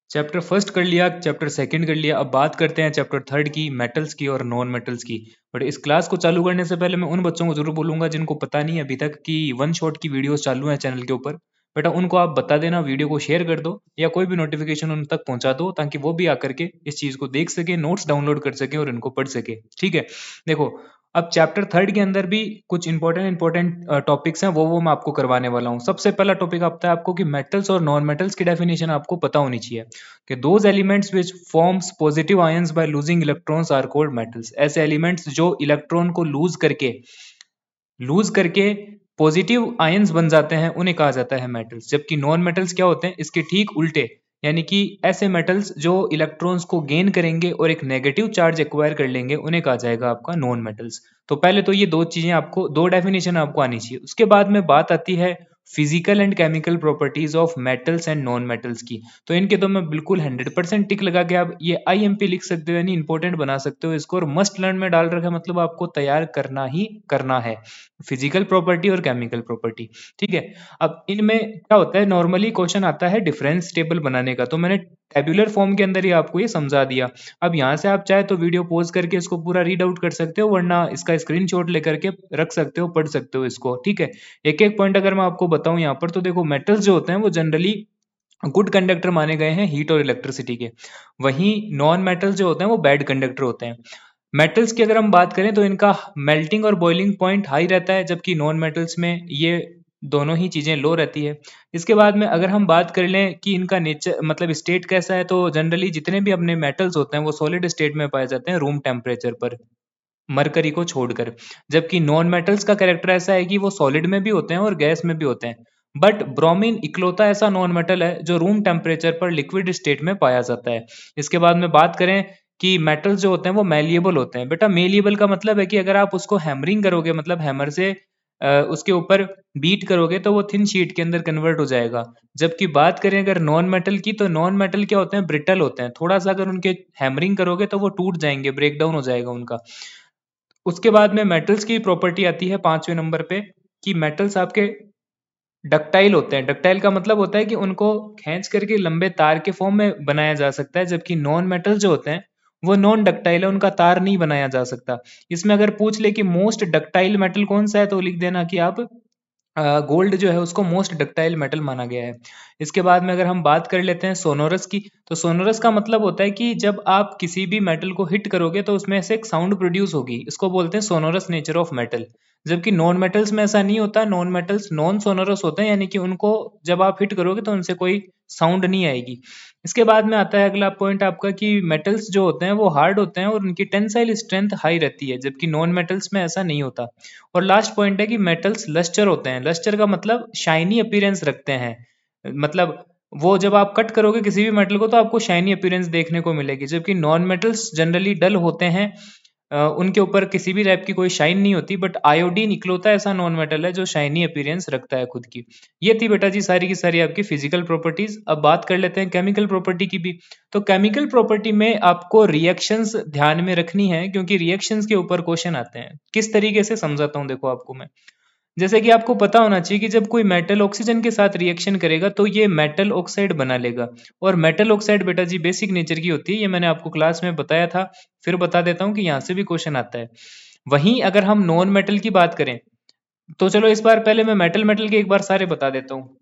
Chapter first कर लिया, chapter second कर लिया। अब बात करते हैं चैप्टर थर्ड की, मेटल्स की और नॉन मेटल्स की। बट इस क्लास को चालू करने से पहले मैं उन बच्चों को जरूर बोलूंगा जिनको पता नहीं है अभी तक कि वन शॉट की वीडियोस चालू हैं चैनल के ऊपर। बेटा उनको आप बता देना, वीडियो को शेयर कर दो या कोई भी नोटिफिकेशन उन तक पहुंचा दो ताकि वो भी आकर के इस चीज को देख सके, नोट्स डाउनलोड कर सके और इनको पढ़ सके। ठीक है। देखो, अब चैप्टर थर्ड के अंदर भी कुछ इंपॉर्टेंट टॉपिक्स हैं, वो मैं आपको करवाने वाला हूँ। सबसे पहला टॉपिक आता है आपको कि मेटल्स और नॉन मेटल्स की डेफिनेशन आपको पता होनी चाहिए कि those elements which forms positive ions by losing electrons are called metals. ऐसे एलिमेंट्स जो इलेक्ट्रॉन को लूज करके पॉजिटिव आयंस बन जाते हैं उन्हें कहा जाता है मेटल्स। जबकि नॉन मेटल्स क्या होते हैं, इसके ठीक उल्टे, यानी कि ऐसे मेटल्स जो इलेक्ट्रॉन्स को गेन करेंगे और एक नेगेटिव चार्ज एक्वायर कर लेंगे उन्हें कहा जाएगा आपका नॉन मेटल्स। तो पहले तो ये दो चीजें आपको, दो डेफिनेशन आपको आनी चाहिए। उसके बाद में बात आती है physical and chemical properties of metals and non metals की। तो इनके तो मैं बिल्कुल 100% टिक लगा के आप ये IMP लिख सकते हो, यानी इंपॉर्टेंट बना सकते हो इसको, और मस्ट लर्न में डाल रखा है, मतलब आपको तैयार करना ही करना है। फिजिकल प्रॉपर्टी और केमिकल प्रॉपर्टी। ठीक है। अब इनमें क्या होता है, नॉर्मली क्वेश्चन आता है डिफरेंस टेबल बनाने का, तो मैंने टेबुलर फॉर्म के अंदर ही आपको ये समझा दिया। अब यहाँ से आप चाहे तो वीडियो पॉज करके इसको पूरा रीड आउट कर सकते हो, वरना इसका स्क्रीनशॉट लेकर के रख सकते हो, पढ़ सकते हो इसको। ठीक है। एक एक पॉइंट अगर मैं आपको बताऊं यहाँ पर, तो देखो मेटल्स जो होते हैं वो जनरली गुड कंडक्टर माने गए हैं हीट और इलेक्ट्रिसिटी के। वहीं नॉन मेटल्स जो होते हैं वो बैड कंडक्टर होते हैं। मेटल्स की अगर हम बात करें तो इनका मेल्टिंग और बॉइलिंग पॉइंट हाई रहता है, जबकि नॉन मेटल्स में ये दोनों ही चीजें लो रहती है। इसके बाद में अगर हम बात कर लें कि इनका नेचर मतलब स्टेट कैसा है, तो जनरली जितने भी अपने मेटल्स होते हैं वो सॉलिड स्टेट में पाए जाते हैं रूम टेम्परेचर पर, मरकरी को छोड़कर। जबकि नॉन मेटल्स का कैरेक्टर ऐसा है कि वो सॉलिड में भी होते हैं और गैस में भी होते हैं। बट ब्रोमीन इकलौता ऐसा नॉन मेटल है जो रूम टेम्परेचर पर लिक्विड स्टेट में पाया जाता है। इसके बाद में बात करें कि मेटल्स जो होते हैं वो मेलिएबल होते हैं। बेटा मेलिएबल का मतलब है कि अगर आप उसको हैमरिंग करोगे, मतलब हैमर से उसके ऊपर बीट करोगे तो वो थिन शीट के अंदर कन्वर्ट हो जाएगा। जबकि बात करें अगर नॉन मेटल की, तो नॉन मेटल क्या होते हैं, ब्रिटल होते हैं। थोड़ा सा अगर उनके हैमरिंग करोगे तो वो टूट जाएंगे, ब्रेक डाउन हो जाएगा उनका। उसके बाद में मेटल्स की प्रॉपर्टी आती है 5वें नंबर पे, कि मेटल्स आपके डक्टाइल होते हैं। डक्टाइल का मतलब होता है कि उनको खींच करके लंबे तार के फॉर्म में बनाया जा सकता है। जबकि नॉन मेटल जो होते हैं वो नॉन डक्टाइल है, उनका तार नहीं बनाया जा सकता। इसमें अगर पूछ ले कि मोस्ट डक्टाइल मेटल कौन सा है, तो लिख देना कि आप गोल्ड जो है उसको मोस्ट डक्टाइल मेटल माना गया है। इसके बाद में अगर हम बात कर लेते हैं सोनोरस की, तो सोनोरस का मतलब होता है कि जब आप किसी भी मेटल को हिट करोगे तो उसमें से एक साउंड प्रोड्यूस होगी, इसको बोलते हैं सोनोरस नेचर ऑफ मेटल। जबकि नॉन मेटल्स में ऐसा नहीं होता, नॉन मेटल्स नॉन सोनोरस होते हैं, यानी कि उनको जब आप हिट करोगे तो उनसे कोई साउंड नहीं आएगी। इसके बाद में आता है अगला पॉइंट आपका कि मेटल्स जो होते हैं वो हार्ड होते हैं और उनकी टेंसाइल स्ट्रेंथ हाई रहती है, जबकि नॉन मेटल्स में ऐसा नहीं होता। और लास्ट पॉइंट है कि मेटल्स लस्टर होते हैं। लस्टर का मतलब शाइनी अपीयरेंस रखते हैं, मतलब वो जब आप कट करोगे किसी भी मेटल को तो आपको शाइनी अपीयरेंस देखने को मिलेगी। जबकि नॉन मेटल्स जनरली डल होते हैं, उनके ऊपर किसी भी टाइप की कोई शाइन नहीं होती। बट आयोडीन इकलौता ऐसा नॉन मेटल है जो शाइनी अपीयरेंस रखता है खुद की। ये थी बेटा जी सारी की सारी आपकी फिजिकल प्रॉपर्टीज। अब बात कर लेते हैं केमिकल प्रॉपर्टी की भी। तो केमिकल प्रॉपर्टी में आपको रिएक्शंस ध्यान में रखनी है, क्योंकि रिएक्शंस के ऊपर क्वेश्चन आते हैं। किस तरीके से समझाता हूँ देखो आपको मैं। जैसे कि आपको पता होना चाहिए कि जब कोई मेटल ऑक्सीजन के साथ रिएक्शन करेगा तो ये मेटल ऑक्साइड बना लेगा। और मेटल ऑक्साइड बेटा जी बेसिक नेचर की होती है, ये मैंने आपको क्लास में बताया था, फिर बता देता हूँ कि यहाँ से भी क्वेश्चन आता है। वहीं अगर हम नॉन मेटल की बात करें, तो चलो इस बार पहले मैं मेटल मेटल के एक बार सारे बता देता हूँ।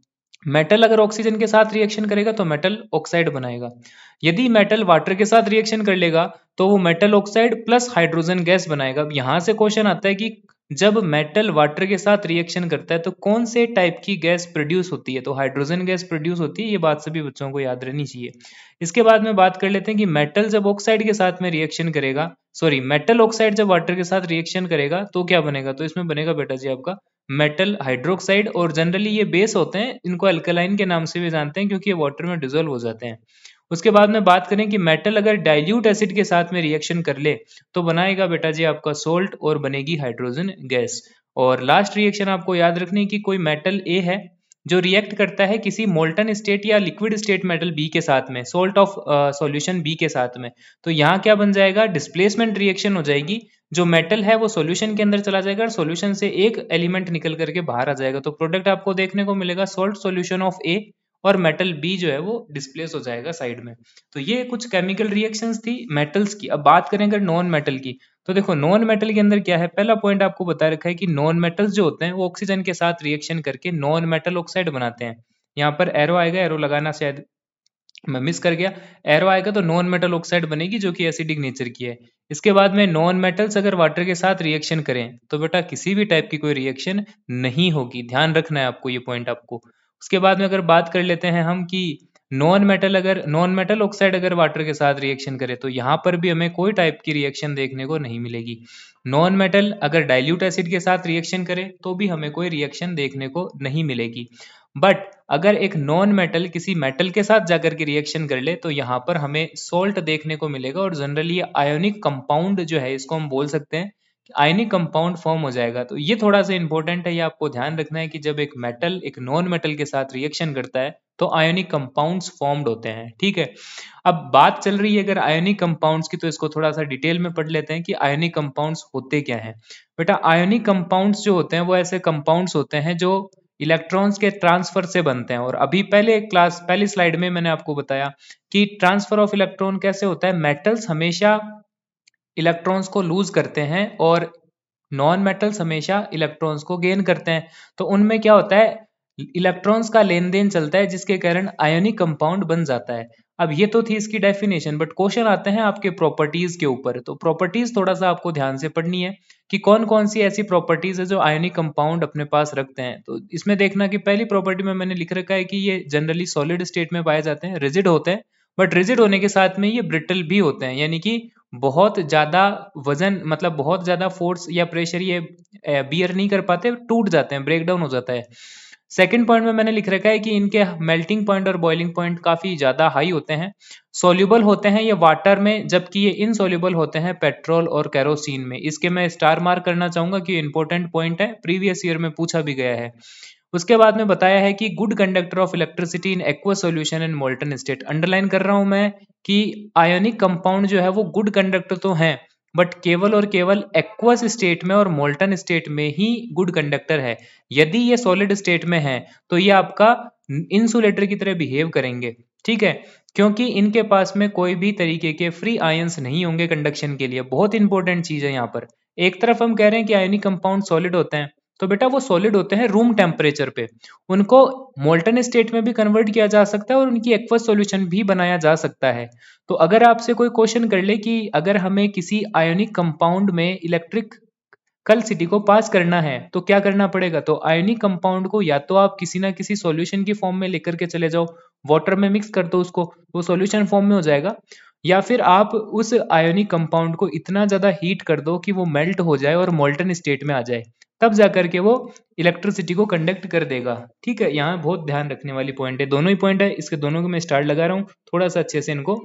मेटल अगर ऑक्सीजन के साथ रिएक्शन करेगा तो मेटल ऑक्साइड बनाएगा। यदि मेटल वाटर के साथ रिएक्शन कर लेगा तो वो metal oxide plus hydrogen gas बनाएगा। अब यहाँ से क्वेश्चन आता है कि जब मेटल वाटर के साथ रिएक्शन करता है तो कौन से टाइप की गैस प्रोड्यूस होती है, तो हाइड्रोजन गैस प्रोड्यूस होती है। ये बात सभी बच्चों को याद रहनी चाहिए। इसके बाद में बात कर लेते हैं कि मेटल जब ऑक्साइड के साथ में रिएक्शन करेगा, सॉरी मेटल ऑक्साइड जब वाटर के साथ रिएक्शन करेगा तो क्या बनेगा, तो इसमें बनेगा बेटा जी आपका मेटल हाइड्रोक्साइड। और जनरली ये बेस होते हैं, इनको अल्कलाइन के नाम से भी जानते हैं क्योंकि ये वाटर में डिजोल्व हो जाते हैं। उसके बाद में बात करें कि मेटल अगर डाइल्यूट एसिड के साथ में रिएक्शन कर ले तो बनाएगा बेटा जी आपका सोल्ट और बनेगी हाइड्रोजन गैस। और लास्ट रिएक्शन आपको याद रखनी है कि कोई मेटल ए है जो रिएक्ट करता है किसी मोल्टन स्टेट या लिक्विड स्टेट मेटल बी के साथ में, सोल्ट ऑफ सॉल्यूशन बी के साथ में, तो यहाँ क्या बन जाएगा, डिस्प्लेसमेंट रिएक्शन हो जाएगी। जो मेटल है वो सॉल्यूशन के अंदर चला जाएगा और सॉल्यूशन से एक एलिमेंट निकल करके बाहर आ जाएगा। तो प्रोडक्ट आपको देखने को मिलेगा सोल्ट सॉल्यूशन ऑफ ए और मेटल बी जो है वो डिस्प्लेस हो जाएगा साइड में। तो ये कुछ केमिकल रिएक्शंस थी मेटल्स की। अब बात करें अगर नॉन मेटल की, तो देखो नॉन मेटल के अंदर क्या है, पहला पॉइंट आपको बता रखा है कि नॉन मेटल्स जो होते हैं वो ऑक्सीजन के साथ रिएक्शन करके नॉन मेटल ऑक्साइड बनाते हैं। यहाँ पर एरो आएगा, एरो लगाना शायद मैं मिस कर गया। एरो आएगा तो नॉन मेटल ऑक्साइड बनेगी जो कि एसिडिक नेचर की है। इसके बाद में नॉन मेटल्स अगर वाटर के साथ रिएक्शन करें तो बेटा किसी भी टाइप की कोई रिएक्शन नहीं होगी, ध्यान रखना है आपको ये पॉइंट आपको। उसके बाद में अगर बात कर लेते हैं हम कि नॉन मेटल ऑक्साइड अगर वाटर के साथ रिएक्शन करे तो यहाँ पर भी हमें कोई टाइप की रिएक्शन देखने को नहीं मिलेगी। नॉन मेटल अगर डाइल्यूट एसिड के साथ रिएक्शन करे तो भी हमें कोई रिएक्शन देखने को नहीं मिलेगी। बट अगर एक नॉन मेटल किसी मेटल के साथ जाकर के रिएक्शन कर ले तो यहाँ पर हमें सोल्ट देखने को मिलेगा, और जनरली आयोनिक कंपाउंड जो है इसको हम बोल सकते हैं आयनिक कंपाउंड फॉर्म हो जाएगा। तो ये थोड़ा सा इंपॉर्टेंट है, ये आपको ध्यान रखना है कि जब एक मेटल एक नॉन मेटल के साथ रिएक्शन करता है तो आयोनिक कंपाउंड्स फॉर्म्ड होते हैं। ठीक है, अब बात चल रही है अगर आयोनिक कंपाउंड्स की, तो इसको थोड़ा सा डिटेल में पढ़ लेते हैं कि आयोनिक कंपाउंड्स होते क्या हैं। बेटा आयोनिक कंपाउंड्स जो होते हैं वो ऐसे कंपाउंड्स होते हैं जो इलेक्ट्रॉन्स के ट्रांसफर से बनते हैं। और अभी पहली स्लाइड में मैंने आपको बताया कि ट्रांसफर ऑफ इलेक्ट्रॉन कैसे होता है। मेटल्स हमेशा इलेक्ट्रॉन्स को लूज करते हैं और नॉन मेटल्स हमेशा इलेक्ट्रॉन्स को गेन करते हैं। तो उनमें क्या होता है, इलेक्ट्रॉन्स का लेन देन चलता है जिसके कारण आयोनिक कंपाउंड बन जाता है। अब ये तो थी इसकी डेफिनेशन, बट क्वेश्चन आते हैं आपके प्रॉपर्टीज के ऊपर। तो प्रॉपर्टीज थोड़ा सा आपको ध्यान से पढ़नी है कि कौन कौन सी ऐसी प्रॉपर्टीज है जो आयोनिक कंपाउंड अपने पास रखते हैं। तो इसमें देखना कि पहली प्रॉपर्टी में मैंने लिख रखा है कि ये जनरली सॉलिड स्टेट में पाए जाते हैं, रिजिड होते हैं, बट रिजिड होने के साथ में ये ब्रिटल भी होते हैं, यानी कि बहुत ज्यादा वजन मतलब बहुत ज्यादा फोर्स या प्रेशर ये बियर नहीं कर पाते, टूट जाते हैं, ब्रेक डाउन हो जाता है। सेकंड पॉइंट में मैंने लिख रखा है कि इनके मेल्टिंग पॉइंट और बॉइलिंग पॉइंट काफी ज्यादा हाई होते हैं। सॉल्युबल होते हैं ये वाटर में, जबकि ये इनसॉल्युबल होते हैं पेट्रोल और केरोसिन में। इसके मैं स्टार मार्क करना चाहूंगा कि इंपॉर्टेंट पॉइंट है, प्रीवियस ईयर में पूछा भी गया है। उसके बाद में बताया है कि good conductor of electricity in aqueous solution and molten state. Underline कर रहा हूं मैं कि आयोनिक कंपाउंड जो है वो गुड कंडक्टर तो हैं, बट केवल और केवल एक्वस स्टेट में और मोल्टन स्टेट में ही गुड कंडक्टर है। यदि ये सॉलिड स्टेट में है तो ये आपका इंसुलेटर की तरह बिहेव करेंगे। ठीक है, क्योंकि इनके पास में कोई भी तरीके के फ्री आयंस नहीं होंगे कंडक्शन के लिए। बहुत इंपॉर्टेंट चीज है यहाँ पर। एक तरफ हम कह रहे हैं कि आयनिक कंपाउंड सॉलिड होते हैं, तो बेटा वो सॉलिड होते हैं रूम टेम्परेचर पे, उनको मोल्टन स्टेट में भी कन्वर्ट किया जा सकता है और उनकी एक्वस सॉल्यूशन भी बनाया जा सकता है। तो अगर आपसे कोई क्वेश्चन कर ले कि अगर हमें किसी आयोनिक कंपाउंड में इलेक्ट्रिक कल सिटी को पास करना है तो क्या करना पड़ेगा, तो आयोनिक कंपाउंड को या तो आप किसी ना किसी सॉल्यूशन की फॉर्म में लेकर के चले जाओ, वाटर में मिक्स कर दो उसको, वो सॉल्यूशन फॉर्म में हो जाएगा, या फिर आप उस आयोनिक कंपाउंड को इतना ज्यादा हीट कर दो कि वो मेल्ट हो जाए और मोल्टन स्टेट में आ जाए, तब जाकर के वो इलेक्ट्रिसिटी को कंडक्ट कर देगा। ठीक है, यहाँ बहुत ध्यान रखने वाली पॉइंट है, दोनों ही पॉइंट है, इसके दोनों को मैं स्टार लगा रहा हूँ, थोड़ा सा अच्छे से इनको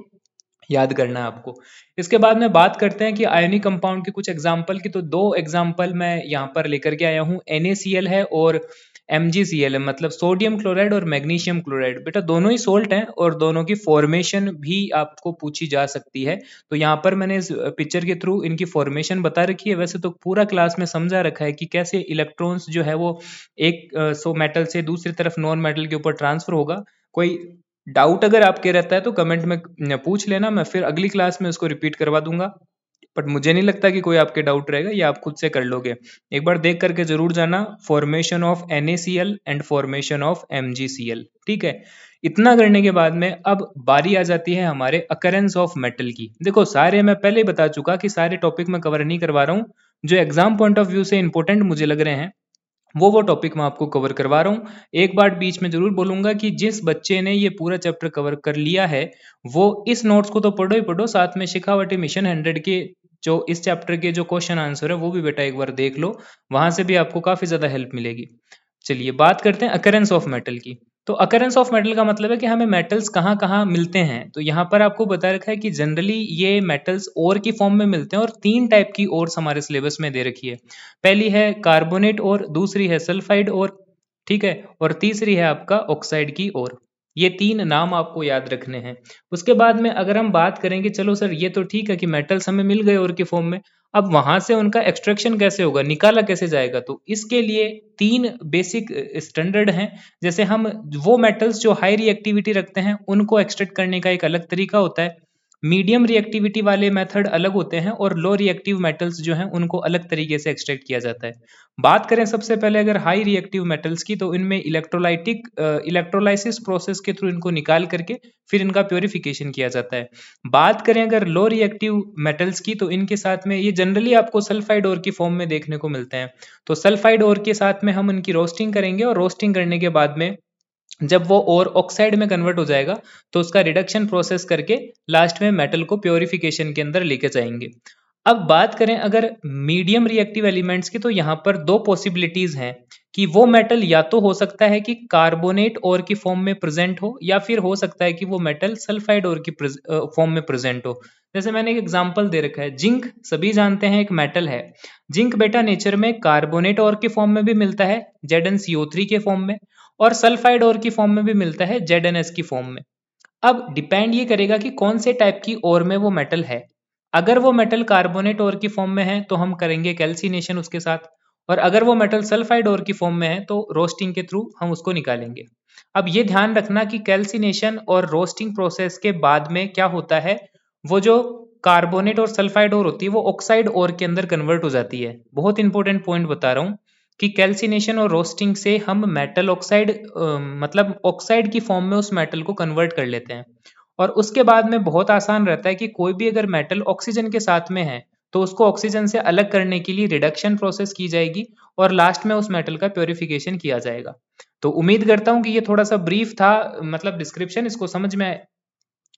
याद करना है आपको। इसके बाद में बात करते हैं कि आयोनिक कंपाउंड के कुछ एग्जाम्पल की। तो दो एग्जाम्पल मैं यहाँ पर लेकर के आया हूँ, NaCl है और MgCl है, मतलब सोडियम क्लोराइड और मैग्नीशियम क्लोराइड। बेटा दोनों ही सोल्ट हैं और दोनों की फॉर्मेशन भी आपको पूछी जा सकती है। तो यहाँ पर मैंने इस पिक्चर के थ्रू इनकी फॉर्मेशन बता रखी है। वैसे तो पूरा क्लास में समझा रखा है कि कैसे इलेक्ट्रॉन्स जो है वो एक मेटल से दूसरी तरफ नॉन मेटल के ऊपर ट्रांसफर होगा। कोई डाउट अगर आपके रहता है तो कमेंट में पूछ लेना, मैं फिर अगली क्लास में उसको रिपीट करवा दूंगा। बट मुझे नहीं लगता कि कोई आपके डाउट रहेगा, ये आप खुद से कर लोगे। एक बार देख करके जरूर जाना, formation of NaCl and formation of MgCl। ठीक है, इतना करने के बाद में अब बारी आ जाती है हमारे अकरेंस ऑफ मेटल की। देखो सारे मैं पहले ही बता चुका कि सारे टॉपिक मैं कवर नहीं करवा रहा हूँ, जो एग्जाम पॉइंट ऑफ व्यू से इंपॉर्टेंट मुझे लग रहे हैं वो टॉपिक मैं आपको कवर करवा रहा हूँ। एक बार बीच में जरूर बोलूंगा कि जिस बच्चे ने ये पूरा चैप्टर कवर कर लिया है वो इस नोट्स को तो पढ़ो ही पढ़ो, साथ में शिखावटी मिशन 100 के जो इस चैप्टर के जो क्वेश्चन आंसर है वो भी बेटा एक बार देख लो, वहां से भी आपको काफी ज्यादा हेल्प मिलेगी। चलिए बात करते हैं अकरेंस ऑफ मेटल की। तो अकरेंस ऑफ मेटल का मतलब है कि हमें मेटल्स कहाँ कहाँ मिलते हैं। तो यहाँ पर आपको बता रखा है कि जनरली ये मेटल्स ओर की फॉर्म में मिलते हैं, और तीन टाइप की ओर्स हमारे सिलेबस में दे रखी है। पहली है कार्बोनेट और, दूसरी है सल्फाइड और, ठीक है, और तीसरी है आपका ऑक्साइड की ओर। ये 3 नाम आपको याद रखने हैं। उसके बाद में अगर हम बात करेंगे, चलो सर ये तो ठीक है कि मेटल्स हमें मिल गए ओर के फॉर्म में, अब वहाँ से उनका एक्सट्रैक्शन कैसे होगा, निकाला कैसे जाएगा? तो इसके लिए 3 बेसिक स्टैंडर्ड हैं। जैसे हम वो मेटल्स जो हाई रिएक्टिविटी रखते हैं उनको एक्सट्रैक्ट करने का एक अलग तरीका होता है, मीडियम रिएक्टिविटी वाले मेथड अलग होते हैं, और लो रिएक्टिव मेटल्स जो हैं उनको अलग तरीके से एक्सट्रैक्ट किया जाता है। बात करें सबसे पहले अगर हाई रिएक्टिव मेटल्स की, तो इनमें इलेक्ट्रोलाइसिस प्रोसेस के थ्रू इनको निकाल करके फिर इनका प्योरिफिकेशन किया जाता है। बात करें अगर लो रिएक्टिव मेटल्स की, तो इनके साथ में ये जनरली आपको सल्फाइड ओर की फॉर्म में देखने को मिलते हैं। तो सल्फाइड ओर के साथ में हम इनकी रोस्टिंग करेंगे, और रोस्टिंग करने के बाद में जब वो और ऑक्साइड में कन्वर्ट हो जाएगा तो उसका रिडक्शन प्रोसेस करके लास्ट में मेटल को प्योरिफिकेशन के अंदर लेके जाएंगे। अब बात करें अगर मीडियम रिएक्टिव एलिमेंट्स की, तो यहाँ पर दो पॉसिबिलिटीज हैं कि वो मेटल या तो हो सकता है कि कार्बोनेट ओर की फॉर्म में प्रेजेंट हो, या फिर हो सकता है कि वो मेटल सल्फाइड ओर की फॉर्म में प्रेजेंट हो। जैसे मैंने एक एग्जांपल दे रखा है, जिंक सभी जानते हैं एक मेटल है। जिंक बेटा नेचर में कार्बोनेट ओर के फॉर्म में भी मिलता है ZnCO3 के फॉर्म में, और सल्फाइड ओर की फॉर्म में भी मिलता है ZnS की फॉर्म में। अब डिपेंड ये करेगा कि कौन से टाइप की ओर में वो मेटल है। अगर वो मेटल कार्बोनेट ओर की फॉर्म में है तो हम करेंगे कैल्सिनेशन उसके साथ, और अगर वो मेटल सल्फाइड ओर की फॉर्म में है तो रोस्टिंग के थ्रू हम उसको निकालेंगे। अब ये ध्यान रखना कि कैल्सिनेशन और रोस्टिंग प्रोसेस के बाद में क्या होता है, वो जो कार्बोनेट और सल्फाइड ओर होती है वो ऑक्साइड ओर के अंदर कन्वर्ट हो जाती है। बहुत इंपॉर्टेंट पॉइंट बता रहा हूँ कि कैल्सिनेशन और रोस्टिंग से हम मेटल ऑक्साइड मतलब ऑक्साइड की फॉर्म में उस मेटल को कन्वर्ट कर लेते हैं। और उसके बाद में बहुत आसान रहता है कि कोई भी अगर मेटल ऑक्सीजन के साथ में है तो उसको ऑक्सीजन से अलग करने के लिए रिडक्शन प्रोसेस की जाएगी, और लास्ट में उस मेटल का प्योरिफिकेशन किया जाएगा। तो उम्मीद करता हूँ कि ये थोड़ा सा ब्रीफ था, मतलब डिस्क्रिप्शन, इसको समझ में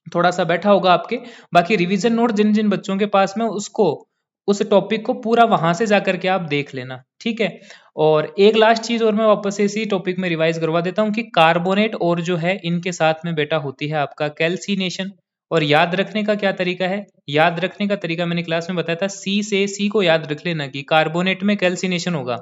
थोड़ा सा बैठा होगा आपके। बाकी रिवीजन नोट जिन जिन बच्चों के पास में, उसको उस टॉपिक को पूरा वहां से जाकर के आप देख लेना, ठीक है। और एक लास्ट चीज और मैं वापस से इसी टॉपिक में रिवाइज करवा देता हूँ कि कार्बोनेट और जो है इनके साथ में बेटा होती है आपका कैल्सिनेशन। और याद रखने का क्या तरीका है, याद रखने का तरीका मैंने क्लास में बताया था, सी को याद रख लेना कि कार्बोनेट में कैल्सिनेशन होगा,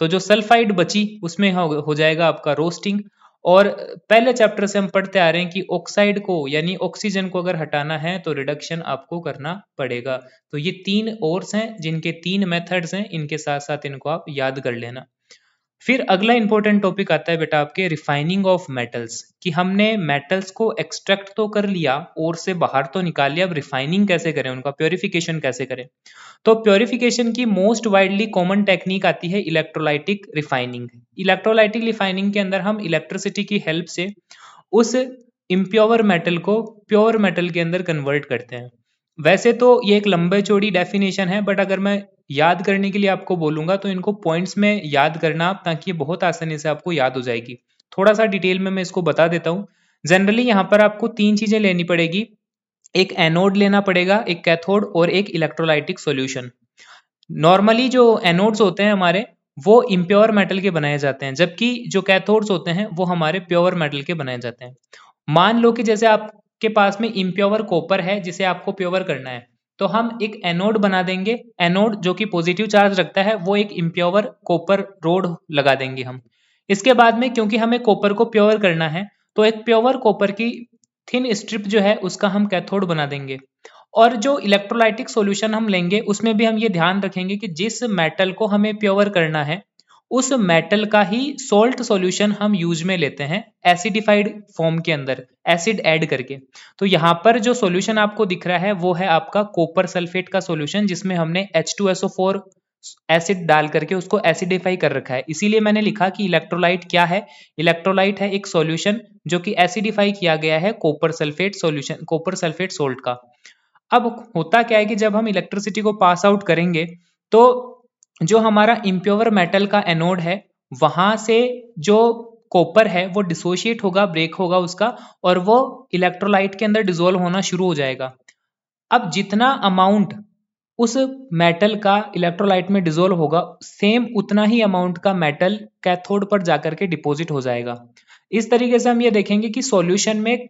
तो जो सल्फाइड बची उसमें हो जाएगा आपका रोस्टिंग। और पहले चैप्टर से हम पढ़ते आ रहे हैं कि ऑक्साइड को यानी ऑक्सीजन को अगर हटाना है तो रिडक्शन आपको करना पड़ेगा। तो ये 3 ओर्स हैं जिनके 3 मेथड्स हैं, इनके साथ साथ इनको आप याद कर लेना। फिर अगला इंपॉर्टेंट टॉपिक आता है बेटा आपके रिफाइनिंग ऑफ मेटल्स, कि हमने मेटल्स को एक्सट्रैक्ट तो कर लिया और से बाहर तो निकाल लिया, अब रिफाइनिंग कैसे करें, उनका प्योरिफिकेशन कैसे करें। तो प्योरिफिकेशन की मोस्ट वाइडली कॉमन टेक्निक आती है इलेक्ट्रोलाइटिक रिफाइनिंग। इलेक्ट्रोलाइटिक रिफाइनिंग के अंदर हम इलेक्ट्रिसिटी की हेल्प से उस इम्प्योर मेटल को प्योर मेटल के अंदर कन्वर्ट करते हैं। वैसे तो ये एक लंबे चौड़ी डेफिनेशन है, बट अगर मैं याद करने के लिए आपको बोलूंगा तो इनको पॉइंट्स में याद करना आप, ताकि ये बहुत आसानी से आपको याद हो जाएगी। थोड़ा सा डिटेल में मैं इसको बता देता हूँ। जनरली यहाँ पर आपको 3 चीजें लेनी पड़ेगी, एक एनोड लेना पड़ेगा, एक कैथोड और एक इलेक्ट्रोलाइटिक सॉल्यूशन। नॉर्मली जो एनोड्स होते हैं हमारे, वो इम्प्योर मेटल के बनाए जाते हैं, जबकि जो कैथोड्स होते हैं वो हमारे प्योर मेटल के बनाए जाते हैं। मान लो कि जैसे आपके पास में इम्प्योर कॉपर है जिसे आपको प्योर करना है, तो हम एक एनोड बना देंगे। एनोड जो कि पॉजिटिव चार्ज रखता है, वो एक इम्प्योर कॉपर रोड लगा देंगे हम। इसके बाद में क्योंकि हमें कॉपर को प्योर करना है, तो एक प्योर कॉपर की थिन स्ट्रिप जो है उसका हम कैथोड बना देंगे। और जो इलेक्ट्रोलाइटिक सॉल्यूशन हम लेंगे उसमें भी हम ये ध्यान रखेंगे कि जिस मेटल को हमें प्योर करना है उस मेटल का ही सोल्ट सॉल्यूशन हम यूज में लेते हैं एसिडिफाइड फॉर्म के अंदर, एसिड ऐड करके। तो यहाँ पर जो सॉल्यूशन आपको दिख रहा है वो है आपका कॉपर सल्फेट का सॉल्यूशन, जिसमें हमने H2SO4 एसिड डाल करके उसको एसिडिफाई कर रखा है। इसीलिए मैंने लिखा कि इलेक्ट्रोलाइट क्या है। इलेक्ट्रोलाइट है एक सॉल्यूशन जो कि एसिडिफाई किया गया है copper sulphate solution, copper sulphate salt का। अब होता क्या है कि जब हम इलेक्ट्रिसिटी को पास आउट करेंगे तो जो हमारा इम्प्योर मेटल का एनोड है वहां से जो कॉपर है वो डिसोशिएट होगा, ब्रेक होगा उसका, और वो इलेक्ट्रोलाइट के अंदर डिसोल्व होना शुरू हो जाएगा। अब जितना अमाउंट उस मेटल का इलेक्ट्रोलाइट में डिसोल्व होगा, सेम उतना ही अमाउंट का मेटल कैथोड पर जाकर के डिपॉजिट हो जाएगा। इस तरीके से हम ये देखेंगे कि सॉल्यूशन में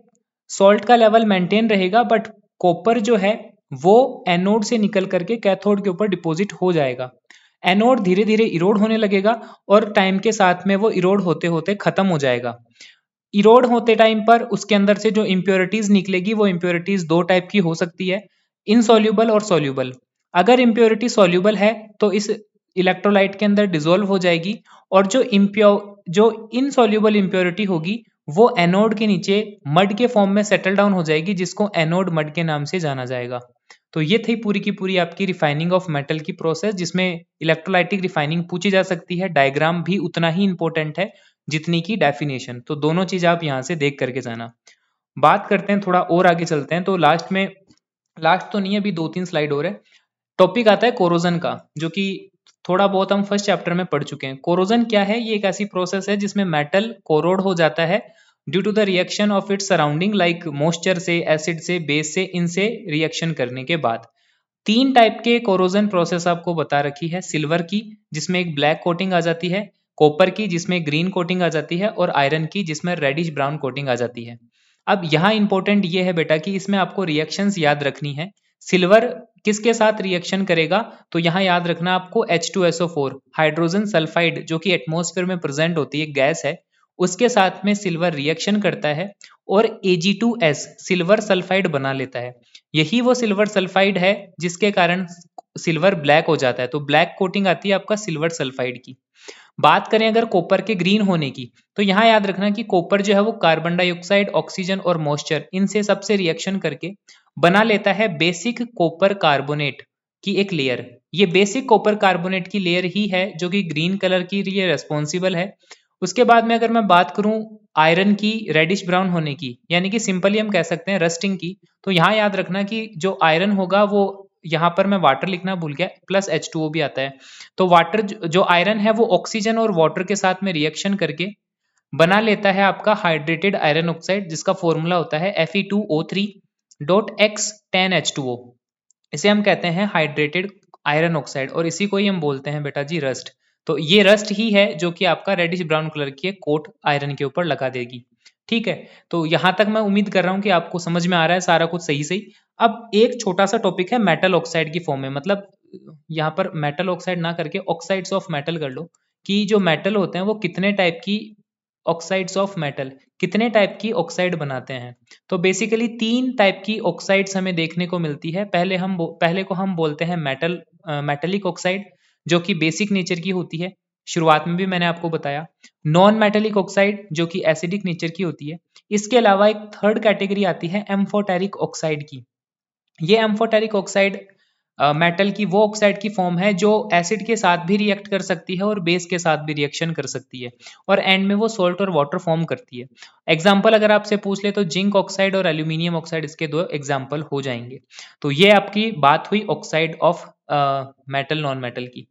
सॉल्ट का लेवल मेंटेन रहेगा, बट कॉपर जो है वो एनोड से निकल करके कैथोड के ऊपर डिपॉजिट हो जाएगा। एनोड धीरे धीरे इरोड होने लगेगा और टाइम के साथ में वो इरोड होते होते खत्म हो जाएगा। इरोड होते टाइम पर उसके अंदर से जो इम्प्योरिटीज निकलेगी वो इम्प्योरिटीज दो टाइप की हो सकती है, इनसॉल्यूबल और सॉल्यूबल। अगर इम्प्योरिटी सॉल्यूबल है तो इस इलेक्ट्रोलाइट के अंदर डिसॉल्व हो जाएगी, और जो इनसॉल्यूबल इम्प्योरिटी होगी वो एनोड के नीचे मड के फॉर्म में सेटल डाउन हो जाएगी, जिसको एनोड मड के नाम से जाना जाएगा। तो ये थी पूरी की पूरी आपकी रिफाइनिंग ऑफ मेटल की प्रोसेस, जिसमें इलेक्ट्रोलाइटिक रिफाइनिंग पूछी जा सकती है। डायग्राम भी उतना ही इंपॉर्टेंट है जितनी की डेफिनेशन, तो दोनों चीज आप यहाँ से देख करके जाना। बात करते हैं, थोड़ा और आगे चलते हैं, तो लास्ट में, लास्ट तो नहीं है, अभी 2-3 स्लाइड और है। टॉपिक आता है कोरोजन का, जो कि थोड़ा बहुत हम फर्स्ट चैप्टर में पढ़ चुके हैं। कोरोजन क्या है? ये एक ऐसी प्रोसेस है जिसमें मेटल कोरोड हो जाता है due to the reaction of its surrounding, like moisture से, एसिड से, बेस से, इनसे रिएक्शन करने के बाद। 3 टाइप के कोरोजन प्रोसेस आपको बता रखी है। सिल्वर की, जिसमें एक ब्लैक कोटिंग आ जाती है, कॉपर की जिसमें ग्रीन कोटिंग आ जाती है, और आयरन की जिसमें रेडिश ब्राउन कोटिंग आ जाती है। अब यहाँ इंपॉर्टेंट ये है बेटा कि इसमें आपको रिएक्शंस याद रखनी है। सिल्वर किसके साथ रिएक्शन करेगा? तो यहाँ याद रखना आपको H2SO4 हाइड्रोजन सल्फाइड, जो कि एटमॉस्फेयर में प्रेजेंट होती है, गैस है, उसके साथ में सिल्वर रिएक्शन करता है और Ag2S सिल्वर सल्फाइड बना लेता है। यही वो सिल्वर सल्फाइड है जिसके कारण सिल्वर ब्लैक हो जाता है। तो ब्लैक कोटिंग आती है आपका सिल्वर सल्फाइड की। बात करें अगर कॉपर के ग्रीन होने की, तो यहाँ याद रखना कि कॉपर जो है वो कार्बन डाइऑक्साइड, ऑक्सीजन और मॉइस्चर, इनसे सबसे रिएक्शन करके बना लेता है बेसिक कॉपर कार्बोनेट की एक लेयर। ये बेसिक कॉपर कार्बोनेट की लेयर ही है जो कि ग्रीन कलर की लिए रेस्पॉन्सिबल है। उसके बाद में अगर मैं बात करूं आयरन की रेडिश ब्राउन होने की, यानी कि सिंपली हम कह सकते हैं रस्टिंग की, तो यहाँ याद रखना कि जो आयरन होगा वो, यहाँ पर मैं वाटर लिखना भूल गया, प्लस H2O भी आता है। तो वाटर जो आयरन है वो ऑक्सीजन और वाटर के साथ में रिएक्शन करके बना लेता है आपका हाइड्रेटेड आयरन ऑक्साइड, जिसका फॉर्मूला होता है Fe2O3.X10H2O। इसे हम कहते हैं हाइड्रेटेड आयरन ऑक्साइड, और इसी को ही हम बोलते हैं बेटा जी रस्ट। तो ये रस्ट ही है जो कि आपका रेडिश ब्राउन कलर की कोट आयरन के ऊपर लगा देगी। ठीक है, तो यहां तक मैं उम्मीद कर रहा हूं कि आपको समझ में आ रहा है सारा कुछ सही सही। अब एक छोटा सा टॉपिक है मेटल ऑक्साइड की फॉर्म में, मतलब यहाँ पर मेटल ऑक्साइड ना करके ऑक्साइड्स ऑफ मेटल कर लो, कि जो मेटल होते हैं वो कितने टाइप की, ऑक्साइड्स ऑफ मेटल कितने टाइप की ऑक्साइड बनाते हैं। तो बेसिकली 3 टाइप की ऑक्साइड्स हमें देखने को मिलती है। पहले को हम बोलते हैं मेटेलिक ऑक्साइड, जो कि बेसिक नेचर की होती है, शुरुआत में भी मैंने आपको बताया। नॉन मेटेलिक ऑक्साइड जो कि एसिडिक नेचर की होती है। इसके अलावा एक थर्ड कैटेगरी आती है एम्फोटेरिक ऑक्साइड की। ये एम्फोटेरिक ऑक्साइड मेटल की वो ऑक्साइड की फॉर्म है जो एसिड के साथ भी रिएक्ट कर सकती है और बेस के साथ भी रिएक्शन कर सकती है, और एंड में वो सोल्ट और वाटर फॉर्म करती है। एग्जाम्पल अगर आपसे पूछ ले तो जिंक ऑक्साइड और एल्यूमिनियम ऑक्साइड इसके 2 एग्जाम्पल हो जाएंगे। तो ये आपकी बात हुई oxide of metal, non metal की।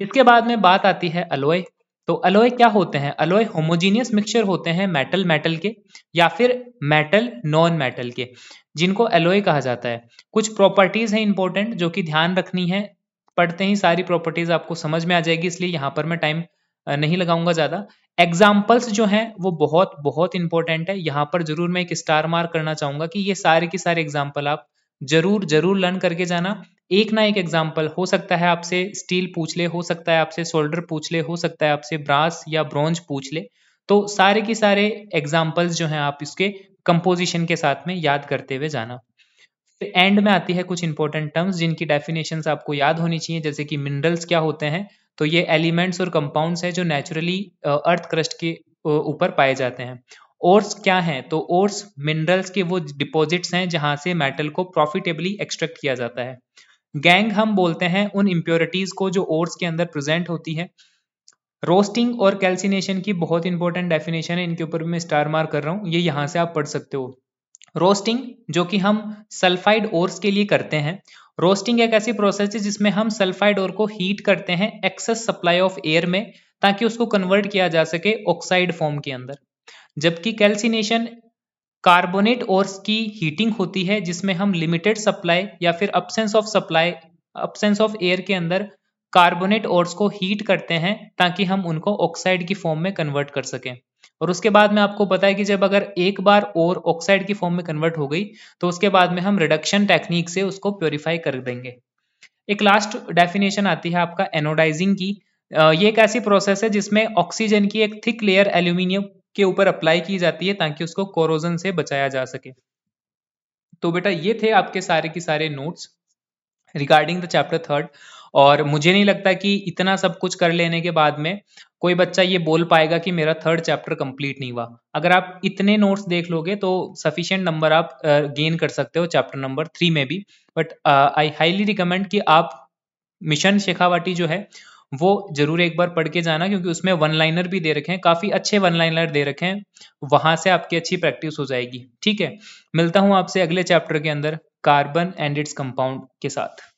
इसके बाद में बात आती है अलॉय। तो अलॉय क्या होते हैं? अलॉय होमोजीनियस मिक्सचर होते हैं मेटल मेटल के, या फिर मेटल नॉन मेटल के, जिनको एलॉय कहा जाता है। कुछ प्रॉपर्टीज हैं इंपॉर्टेंट जो कि ध्यान रखनी है, पढ़ते ही सारी प्रॉपर्टीज आपको समझ में आ जाएगी, इसलिए यहाँ पर मैं टाइम नहीं लगाऊंगा ज़्यादा। एग्जाम्पल्स जो हैं वो बहुत बहुत इंपॉर्टेंट है, यहाँ पर जरूर मैं एक स्टार मार्क करना चाहूंगा कि ये सारे के सारे एग्जाम्पल आप जरूर जरूर लर्न करके जाना। एक ना एक एग्जाम्पल हो सकता है आपसे स्टील पूछ ले, हो सकता है आपसे सोल्डर पूछ ले, हो सकता है आपसे ब्रास या ब्रॉन्ज पूछ ले। तो सारे के सारे एग्जाम्पल्स जो हैं आप इसके कंपोजिशन के साथ में याद करते हुए जाना। फिर एंड में आती है कुछ इंपॉर्टेंट टर्म्स जिनकी डेफिनेशंस आपको याद होनी चाहिए, जैसे कि मिनरल्स क्या होते हैं। तो ये एलिमेंट्स और कंपाउंड्स हैं जो नेचुरली अर्थ क्रस्ट के ऊपर पाए जाते हैं। ओर्स क्या हैं? तो ओर्स मिनरल्स के वो डिपॉजिट्स हैं जहां से मेटल को प्रॉफिटेबली एक्सट्रैक्ट किया जाता है। गैंग हम बोलते हैं उन इम्प्योरिटीज को जो ओर्स के अंदर प्रेजेंट होती है। रोस्टिंग और कैल्सिनेशन की बहुत इंपॉर्टेंट डेफिनेशन है, इनके ऊपर मैं स्टार मार्क कर रहा हूँ, ये यहाँ से आप पढ़ सकते हो। रोस्टिंग जो कि हम सल्फाइड ओर्स के लिए करते हैं। रोस्टिंग एक ऐसी प्रोसेस है जिसमें हम सल्फाइड ओर को हीट करते हैं एक्सेस सप्लाई ऑफ एयर में, ताकि उसको कन्वर्ट किया जा सके ऑक्साइड फॉर्म के अंदर। जबकि कैल्सिनेशन कार्बोनेट ओर्स की हीटिंग होती है, जिसमें हम लिमिटेड सप्लाई या फिर अब्सेंस ऑफ एयर के अंदर कार्बोनेट ओर्स को हीट करते हैं ताकि हम उनको ऑक्साइड की फॉर्म में कन्वर्ट कर सकें। और उसके बाद में आपको पता है कि जब अगर एक बार और ऑक्साइड की फॉर्म में कन्वर्ट हो गई तो उसके बाद में हम रिडक्शन टेक्निक से उसको प्योरीफाई कर देंगे। एक लास्ट डेफिनेशन आती है आपका एनोडाइजिंग की। ये एक ऐसी प्रोसेस है जिसमें ऑक्सीजन की एक थिक लेयर एल्यूमिनियम के ऊपर अप्लाई की जाती है ताकि उसको कोरोजन से बचाया जा सके। तो बेटा ये थे आपके सारे के सारे notes regarding the chapter third. और मुझे नहीं लगता कि इतना सब कुछ कर लेने के बाद में कोई बच्चा ये बोल पाएगा कि मेरा थर्ड चैप्टर कंप्लीट नहीं हुआ। अगर आप इतने नोट्स देख लोगे तो सफिशिएंट नंबर आप गेन कर सकते हो चैप्टर नंबर 3 में भी। बट आई हाईली रिकमेंड कि आप मिशन शेखावाटी जो है वो जरूर एक बार पढ़ के जाना, क्योंकि उसमें वन लाइनर भी दे रखे हैं, काफ़ी अच्छे वन लाइनर दे रखे हैं, वहां से आपकी अच्छी प्रैक्टिस हो जाएगी। ठीक है, मिलता हूं आपसे अगले चैप्टर के अंदर कार्बन एंड इट्स कंपाउंड के साथ।